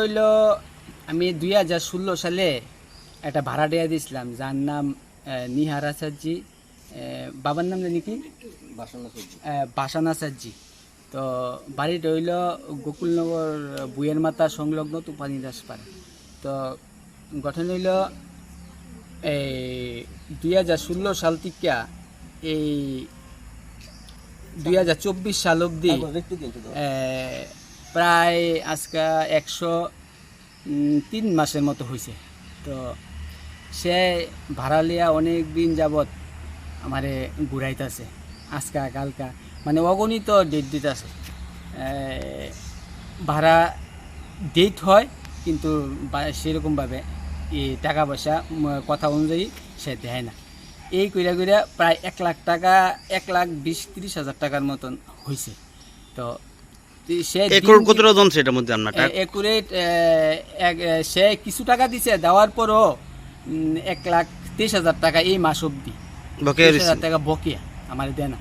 হইল আমি 2016 সালে একটা ভাড়া দেয়া দিয়েছিলাম, যার নাম নিহার আচার্যি। বাবার নাম জানি কি, বাসান আচার্যি। তো বাড়িটা হইল গোকুলনগর বুয়ের মাথা সংলগ্ন তুফানি দাসপাড়া। তো গঠন হইল এই 2016 সাল থেকে এই 2024 সাল অবধি প্রায় আজকে 103 মাসের মতো হয়েছে। তো সে ভাড়া লিয়া অনেক দিন যাবৎ আমারে ঘুরাইতেছে, আজকা কালকা মানে অগণিত ডেট দিতেছে। ভাড়া ডেট হয় কিন্তু সেরকমভাবে এই টাকা পয়সা কথা অনুযায়ী সে দেয় না। এই কইরা কইরা প্রায় 1 লাখ টাকা, 1,20,30,000 টাকার মতন হয়েছে। তো সে কতটা জন সেটার মধ্যে আপনার একুরেট সে কিছু টাকা দিছে, দেওয়ার পরও 1,23,000 টাকা এই মাস অব্দি 30,000 টাকা বকেয়া আমার দেয় না।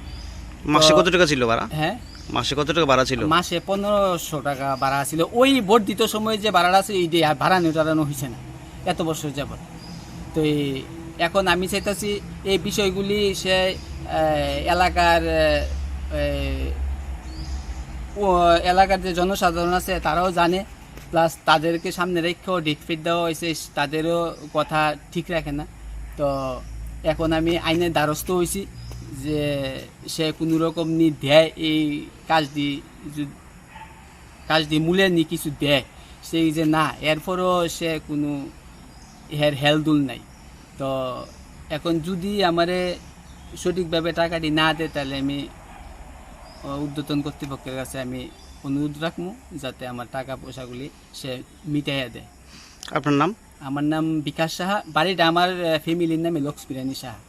মাসে কত টাকা ছিল ভাড়া? হ্যাঁ, মাসে কত টাকা ভাড়া ছিল? মাসে 1500 টাকা ভাড়া ছিল। ওই বর্ধিত সময় যে ভাড়াটা আছে এই দিয়ে ভাড়া নিটানো হয়েছে না এত বছর যাবত। তো এখন আমি চাইতেছি এই বিষয়গুলি সে এলাকার এলাকার যে জনসাধারণ আছে তারাও জানে, প্লাস তাদেরকে সামনে রেখেও ডিটফিট দেওয়া হয়েছে, তাদেরও কথা ঠিক রাখে না। তো এখন আমি আইনের দ্বারস্থ হয়েছি যে সে কোনো রকম নি দেয় এই কাজ দিয়ে মূলে নি কিছু দেয়, সেই যে না এরপরও সে কোনো হেলদুল নাই। তো এখন যদি আমারে সঠিকভাবে টাকাটি না দেয় তাহলে আমি ঊর্ধ্বতন কর্তৃপক্ষের কাছে আমি অনুরোধ রাখবো যাতে আমার টাকা পয়সাগুলি সে মিটাইয়া দেয়। আপনার নাম? আমার নাম বিকাশ সাহা, বাড়িটা আমার ফ্যামিলির নামে লক্ষ্মীরানী সাহা।